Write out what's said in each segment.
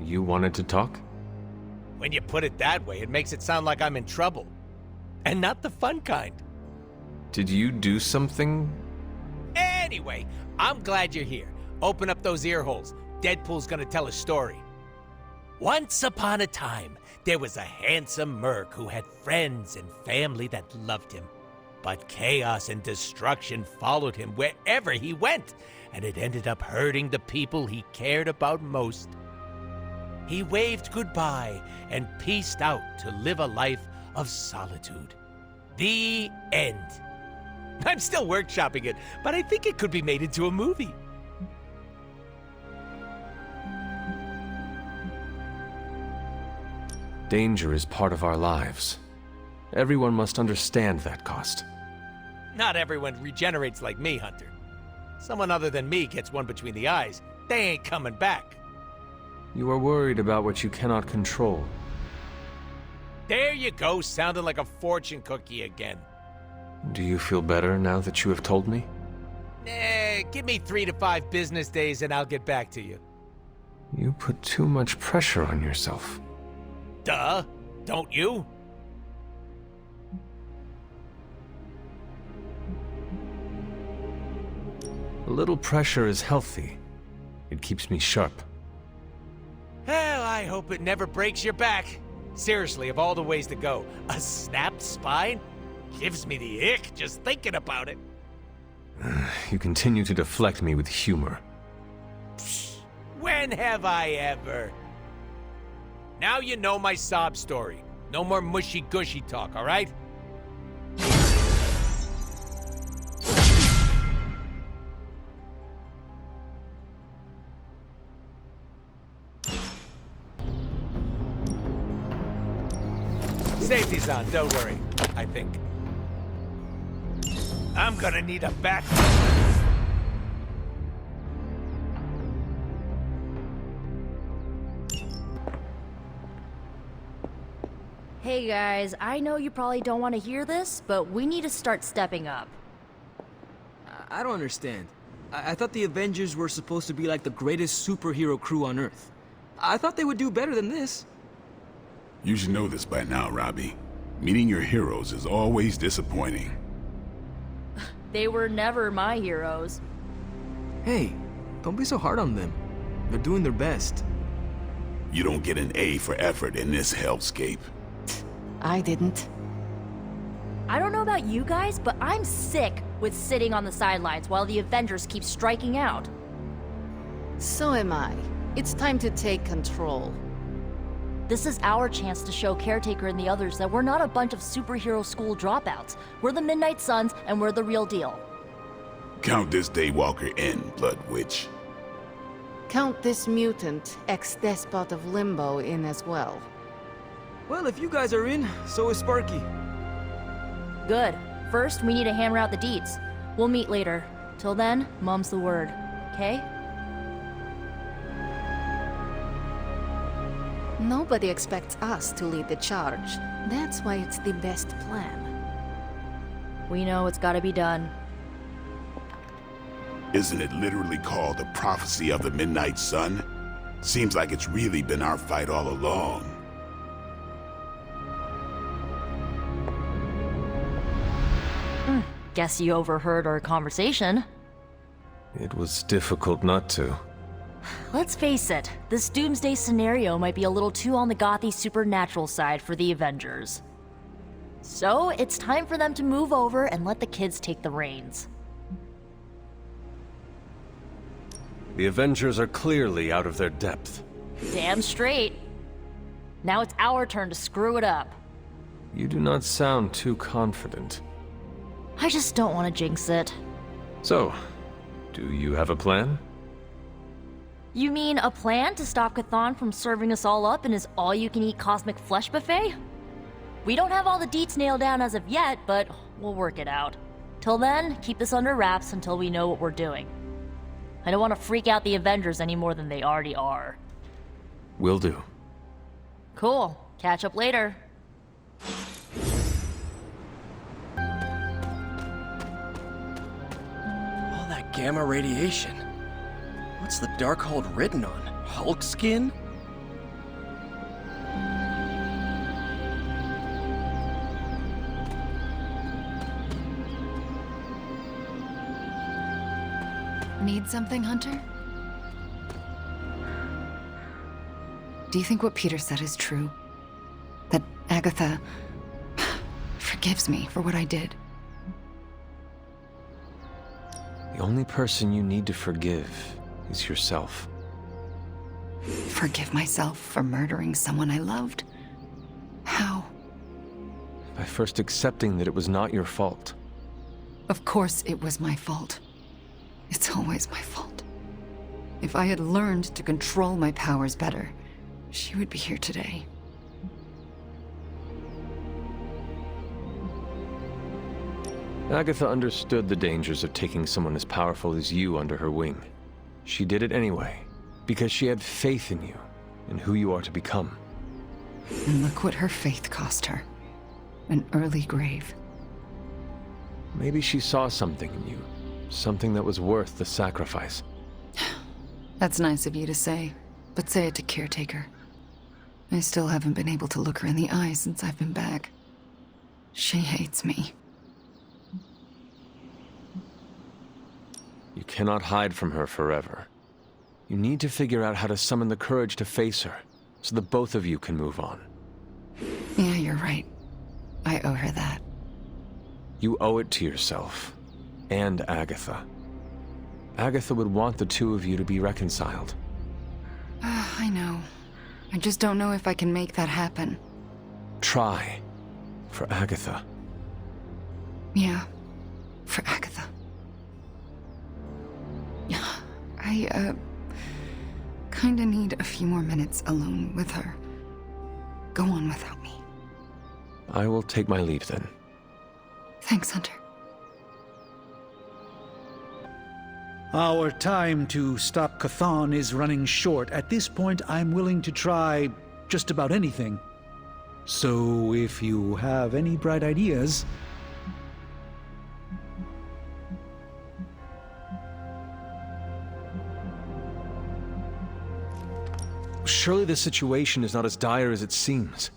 You wanted to talk? When you put it that way, it makes it sound like I'm in trouble. And not the fun kind. Did you do something? Anyway, I'm glad you're here. Open up those ear holes. Deadpool's gonna tell a story. Once upon a time, there was a handsome merc who had friends and family that loved him. But chaos and destruction followed him wherever he went, and it ended up hurting the people he cared about most. He waved goodbye and peaced out to live a life of solitude. The end. I'm still workshopping it, but I think it could be made into a movie. Danger is part of our lives. Everyone must understand that cost. Not everyone regenerates like me, Hunter. Someone other than me gets one between the eyes. They ain't coming back. You are worried about what you cannot control. There you go, sounding like a fortune cookie again. Do you feel better now that you have told me? Give me 3 to 5 business days and I'll get back to you. You put too much pressure on yourself. Duh, don't you? A little pressure is healthy. It keeps me sharp. Well, I hope it never breaks your back. Seriously, of all the ways to go, a snapped spine gives me the ick just thinking about it. You continue to deflect me with humor. When have I ever? Now you know my sob story. No more mushy-gushy talk, all right? Safety's on, don't worry, I think. I'm gonna need a back. Hey guys, I know you probably don't want to hear this, but we need to start stepping up. I don't understand. I thought the Avengers were supposed to be like the greatest superhero crew on Earth. I thought they would do better than this. You should know this by now, Robbie. Meeting your heroes is always disappointing. They were never my heroes. Hey, don't be so hard on them. They're doing their best. You don't get an A for effort in this hellscape. I didn't. I don't know about you guys, but I'm sick with sitting on the sidelines while the Avengers keep striking out. So am I. It's time to take control. This is our chance to show Caretaker and the others that we're not a bunch of superhero school dropouts. We're the Midnight Suns, and we're the real deal. Count this Daywalker in, Blood Witch. Count this mutant, ex-despot of Limbo in as well. Well, if you guys are in, so is Sparky. Good. First, we need to hammer out the deeds. We'll meet later. Till then, mum's the word. Okay? Nobody expects us to lead the charge. That's why it's the best plan. We know it's gotta be done. Isn't it literally called the Prophecy of the Midnight Sun? Seems like it's really been our fight all along. Guess you overheard our conversation. It was difficult not to. Let's face it, this doomsday scenario might be a little too on the gothy supernatural side for the Avengers. So, it's time for them to move over and let the kids take the reins. The Avengers are clearly out of their depth. Damn straight. Now it's our turn to screw it up. You do not sound too confident. I just don't want to jinx it. So, do you have a plan? You mean a plan to stop Chthon from serving us all up in his all-you-can-eat cosmic flesh buffet? We don't have all the deets nailed down as of yet, but we'll work it out. Till then, keep this under wraps until we know what we're doing. I don't want to freak out the Avengers any more than they already are. Will do. Cool. Catch up later. All that gamma radiation. What's the Darkhold written on? Hulk skin? need something, Hunter? Do you think what Peter said is true? That Agatha forgives me for what I did? The only person you need to forgive is yourself. Forgive myself for murdering someone I loved? How? By first accepting that it was not your fault. Of course it was my fault. It's always my fault. If I had learned to control my powers better, she would be here today. Agatha understood the dangers of taking someone as powerful as you under her wing. She did it anyway, because she had faith in you and who you are to become. And look what her faith cost her. An early grave. Maybe she saw something in you, something that was worth the sacrifice. That's nice of you to say, but say it to Caretaker. I still haven't been able to look her in the eye since I've been back. She hates me. You cannot hide from her forever. You need to figure out how to summon the courage to face her, so that both of you can move on. Yeah, you're right. I owe her that. You owe it to yourself, and Agatha. Agatha would want the two of you to be reconciled. I know. I just don't know if I can make that happen. Try. For Agatha. Yeah, for Agatha. I, kinda need a few more minutes alone with her. Go on without me. I will take my leave then. Thanks, Hunter. Our time to stop Chthon is running short. At this point, I'm willing to try just about anything. So if you have any bright ideas... Surely the situation is not as dire as it seems.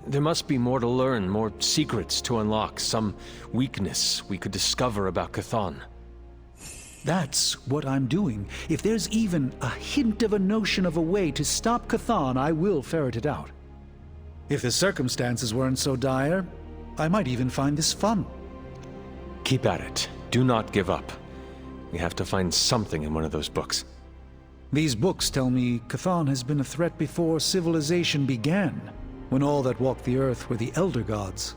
There must be more to learn, more secrets to unlock, some weakness we could discover about Chthon. That's what I'm doing. If there's even a hint of a notion of a way to stop Chthon, I will ferret it out. If the circumstances weren't so dire, I might even find this fun. Keep at it. Do not give up. We have to find something in one of those books. These books tell me Chthon has been a threat before civilization began, when all that walked the earth were the Elder Gods.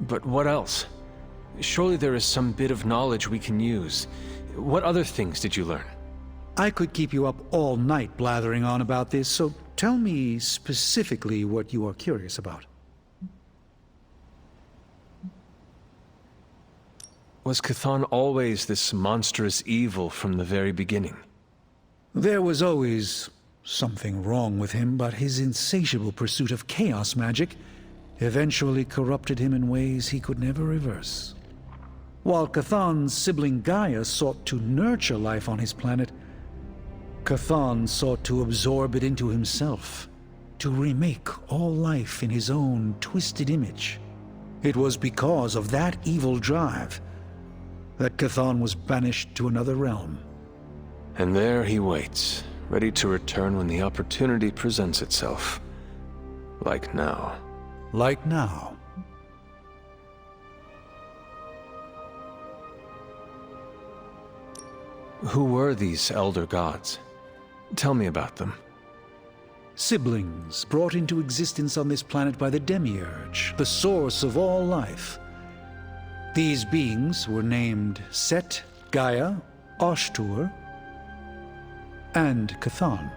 But what else? Surely there is some bit of knowledge we can use. What other things did you learn? I could keep you up all night blathering on about this, so tell me specifically what you are curious about. Was Chthon always this monstrous evil from the very beginning? There was always something wrong with him, but his insatiable pursuit of chaos magic eventually corrupted him in ways he could never reverse. While Chthon's sibling Gaia sought to nurture life on his planet, Chthon sought to absorb it into himself, to remake all life in his own twisted image. It was because of that evil drive that Chthon was banished to another realm. And there he waits, ready to return when the opportunity presents itself. Like now. Like now. Who were these Elder Gods? Tell me about them. Siblings brought into existence on this planet by the Demiurge, the source of all life. These beings were named Set, Gaia, Ashtur, and Chthon.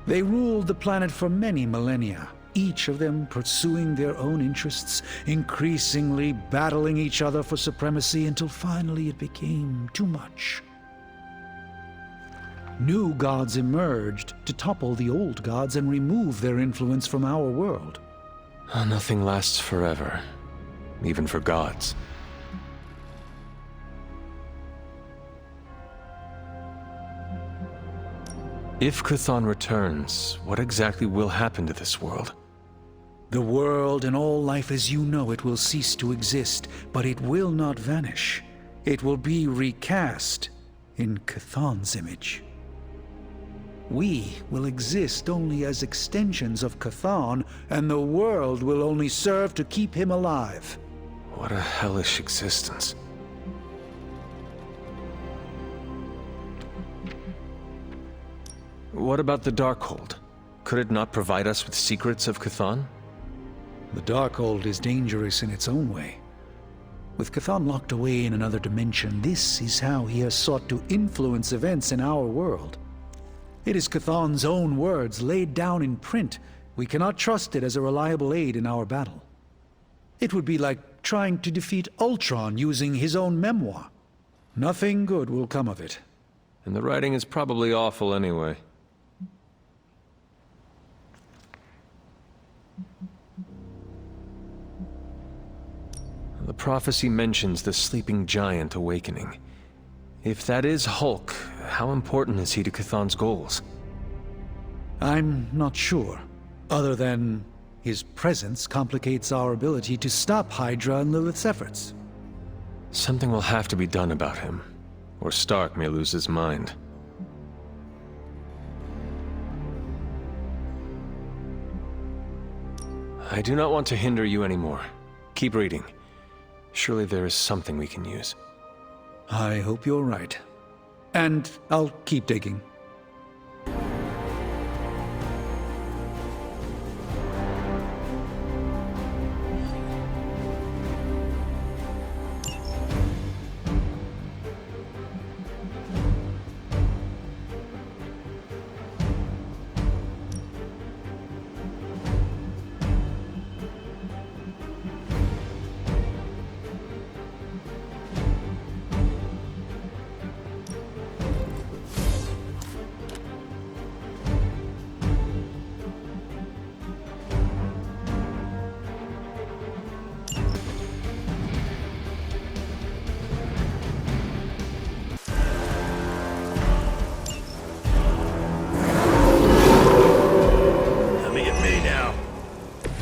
They ruled the planet for many millennia, each of them pursuing their own interests, increasingly battling each other for supremacy until finally it became too much. New gods emerged to topple the old gods and remove their influence from our world. Nothing lasts forever, even for gods. If Chthon returns, what exactly will happen to this world? The world and all life as you know it will cease to exist, but it will not vanish. It will be recast in Chthon's image. We will exist only as extensions of Chthon, and the world will only serve to keep him alive. What a hellish existence. What about the Darkhold? Could it not provide us with secrets of Chthon? The Darkhold is dangerous in its own way. With Chthon locked away in another dimension, this is how he has sought to influence events in our world. It is Chthon's own words laid down in print. We cannot trust it as a reliable aid in our battle. It would be like trying to defeat Ultron using his own memoir. Nothing good will come of it. And the writing is probably awful anyway. The prophecy mentions the sleeping giant awakening. If that is Hulk, how important is he to Chthon's goals? I'm not sure, other than his presence complicates our ability to stop Hydra and Lilith's efforts. Something will have to be done about him, or Stark may lose his mind. I do not want to hinder you anymore. Keep reading. Surely there is something we can use. I hope you're right. And I'll keep digging.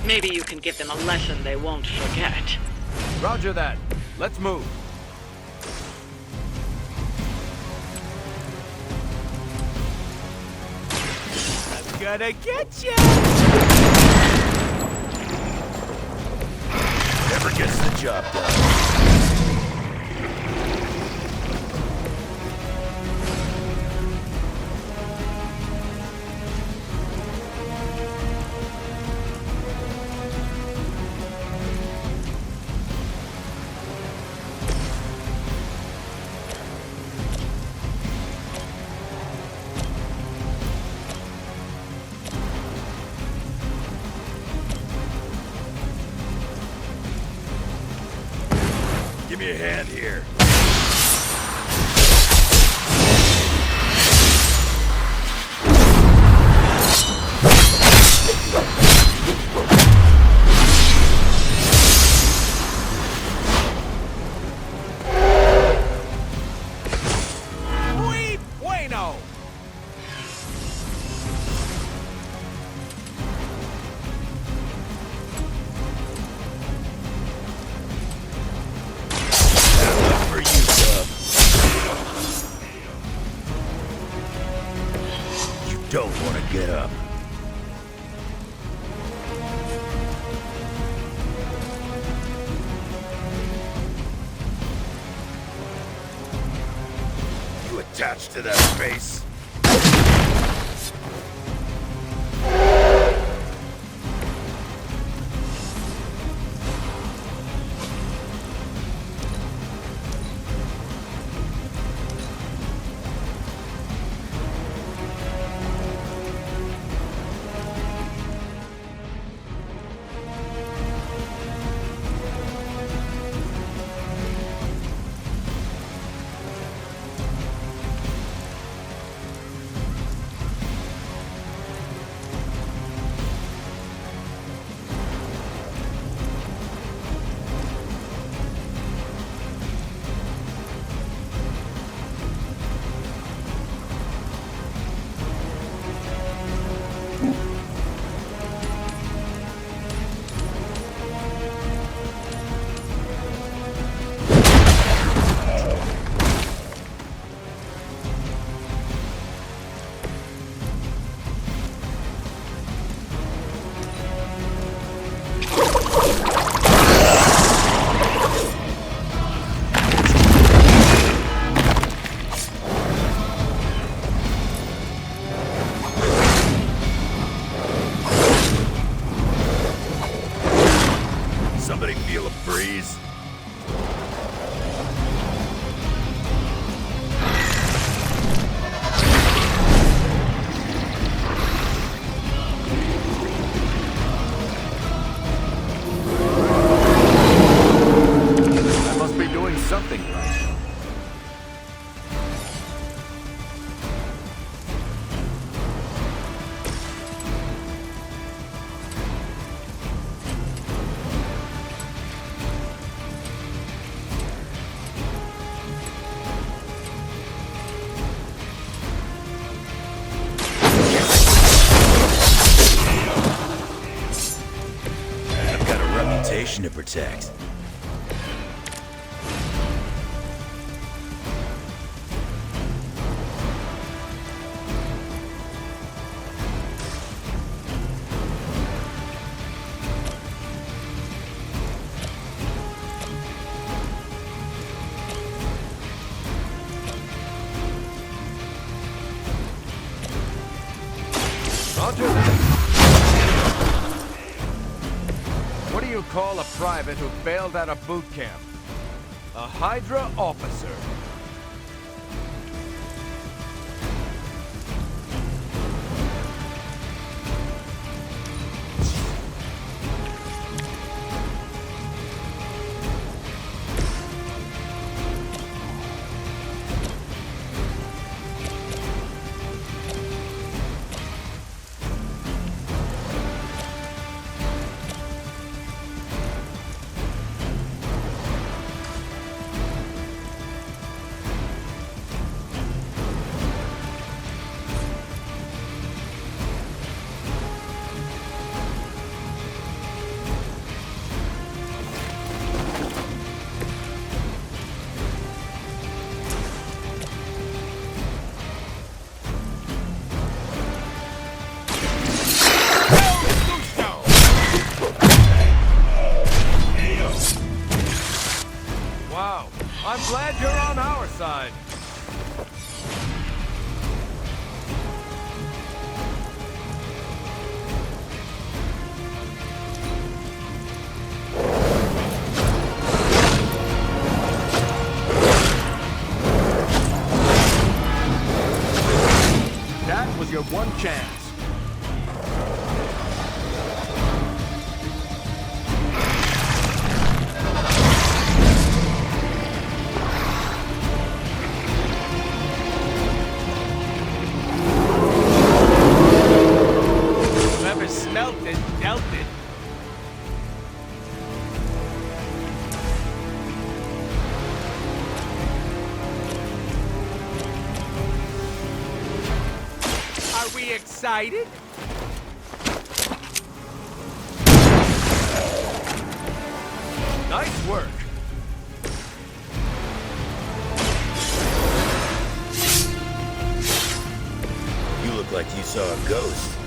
Maybe you can give them a lesson they won't forget. Roger that. Let's move. I'm gonna get you! Never gets the job done. Give me a hand here. Muy bueno! For you, bub. You don't want to get up. You attached to that face? freeze. I must be doing something right. I've got a reputation to protect. Roger that. What do you call a private who failed out of boot camp? A Hydra officer. Wow, I'm glad you're on our side. That was your one chance. Whoever smelt it, dealt it. Are we excited? Nice work. You look like you saw a ghost.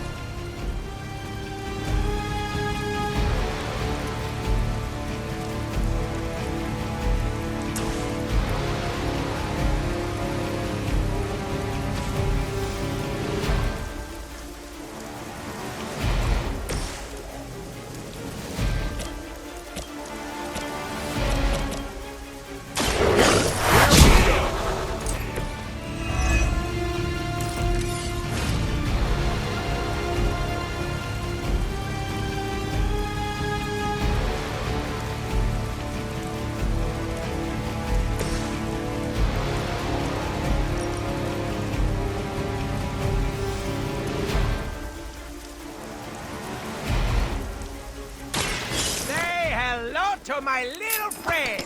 Say hello to my little friend.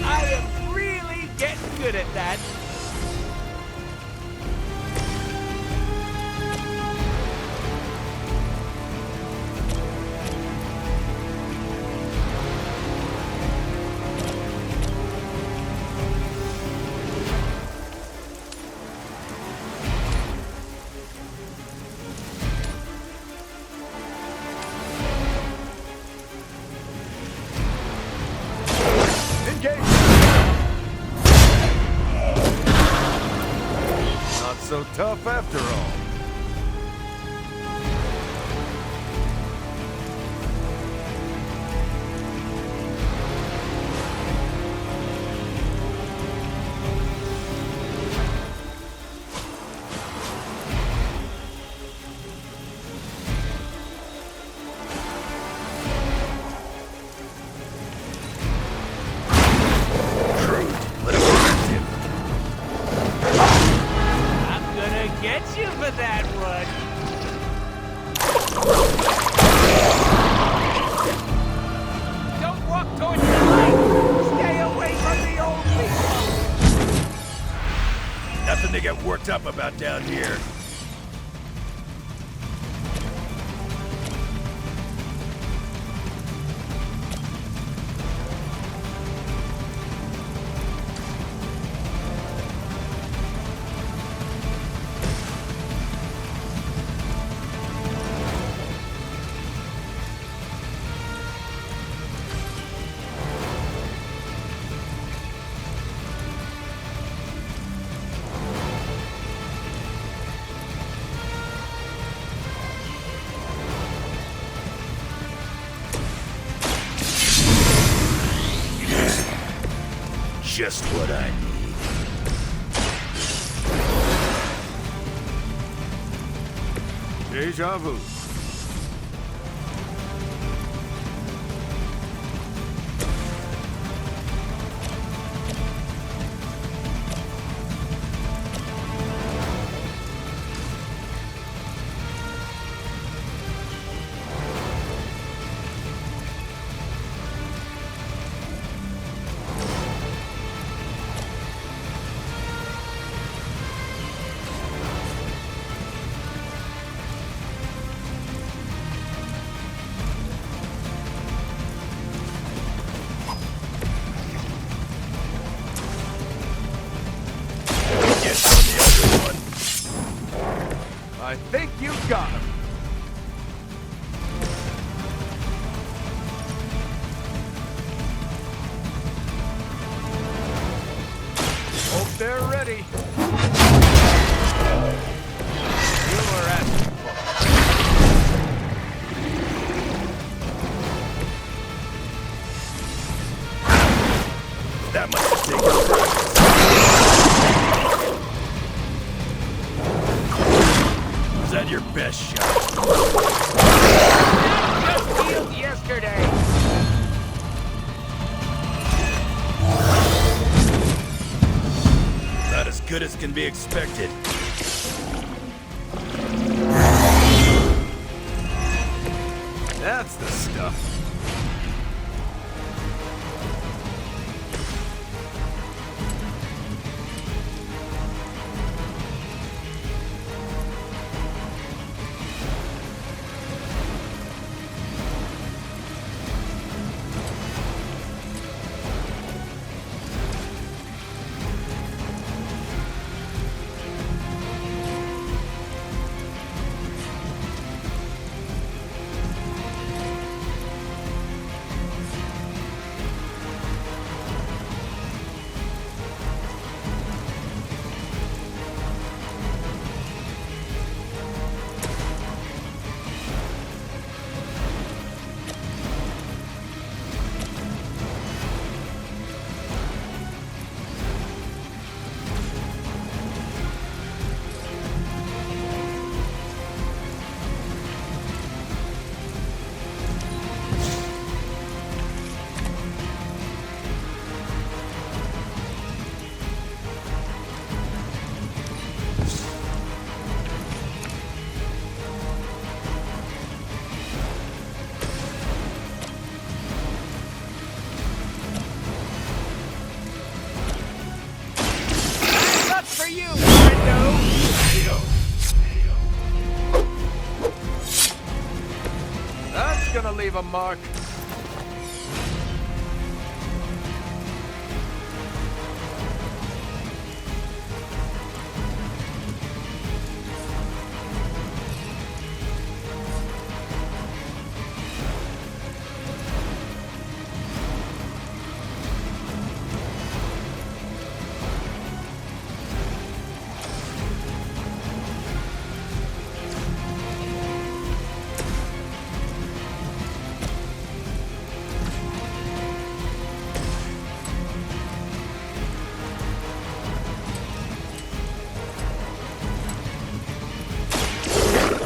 I am really getting good at that. Not so tough after all. for that one. Don't walk towards the light. Stay away from the old people. Nothing to get worked up about down here. Just what I need. Deja vu. I think you got him. Hope they're ready. You were asking for it. That must have taken practice. Was that your best shot? Just healed yesterday. Not as good as can be expected. That's the stuff. For you, friendo. That's gonna leave a mark.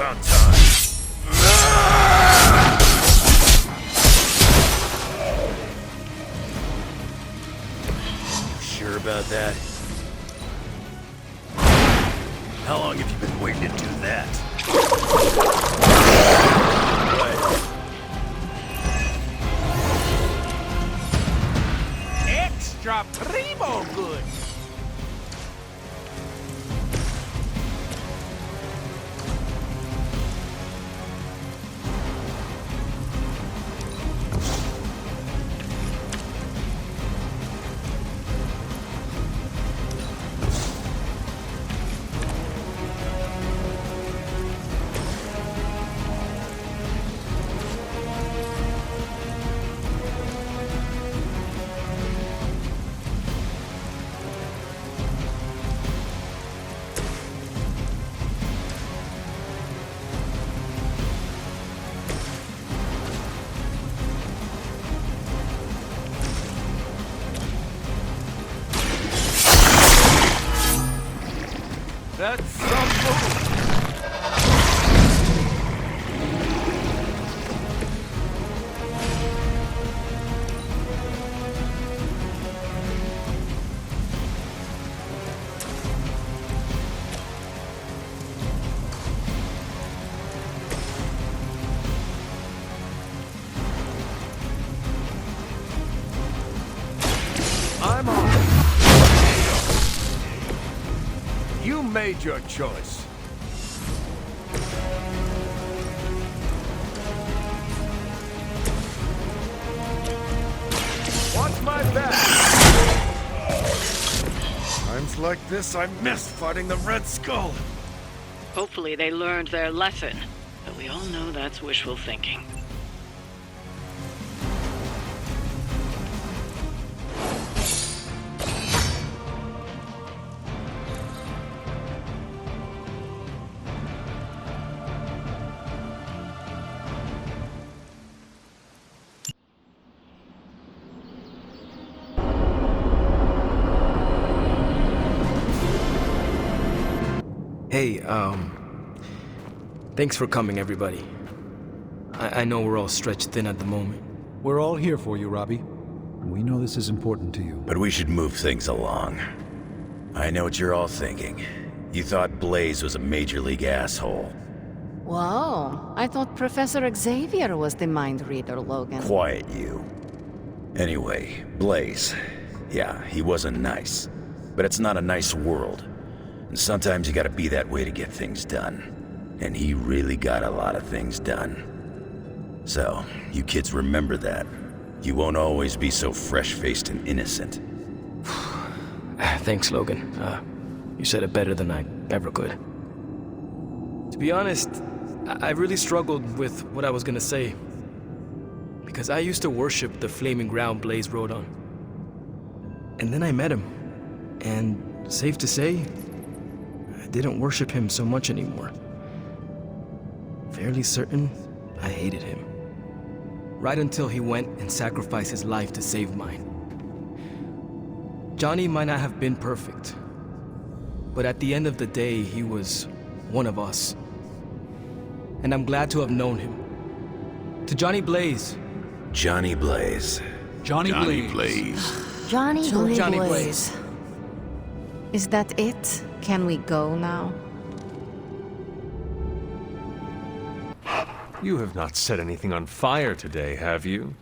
About time. You sure about that? How long have you been waiting to do that? Extra primo good. That's some move. I'm on. You made your choice. Watch my back. Times like this, I miss fighting the Red Skull. Hopefully they learned their lesson, but we all know that's wishful thinking. Hey, thanks for coming, everybody. I know we're all stretched thin at the moment. We're all here for you, Robbie. We know this is important to you. But we should move things along. I know what you're all thinking. You thought Blaze was a major league asshole. Whoa, I thought Professor Xavier was the mind reader, Logan. Quiet, you. Anyway, Blaze. Yeah, he wasn't nice. But it's not a nice world. And sometimes you gotta be that way to get things done. And he really got a lot of things done. So, you kids remember that. You won't always be so fresh-faced and innocent. Thanks, Logan. You said it better than I ever could. To be honest, I really struggled with what I was gonna say. Because I used to worship the flaming ground Blaze rode on. And then I met him. And safe to say, I didn't worship him so much anymore. Fairly certain I hated him. Right until he went and sacrificed his life to save mine. Johnny might not have been perfect, but at the end of the day, he was one of us. And I'm glad to have known him. To Johnny Blaze. Johnny Blaze. Johnny Blaze. Johnny Johnny Blaze. Is that it? Can we go now? You have not set anything on fire today, have you?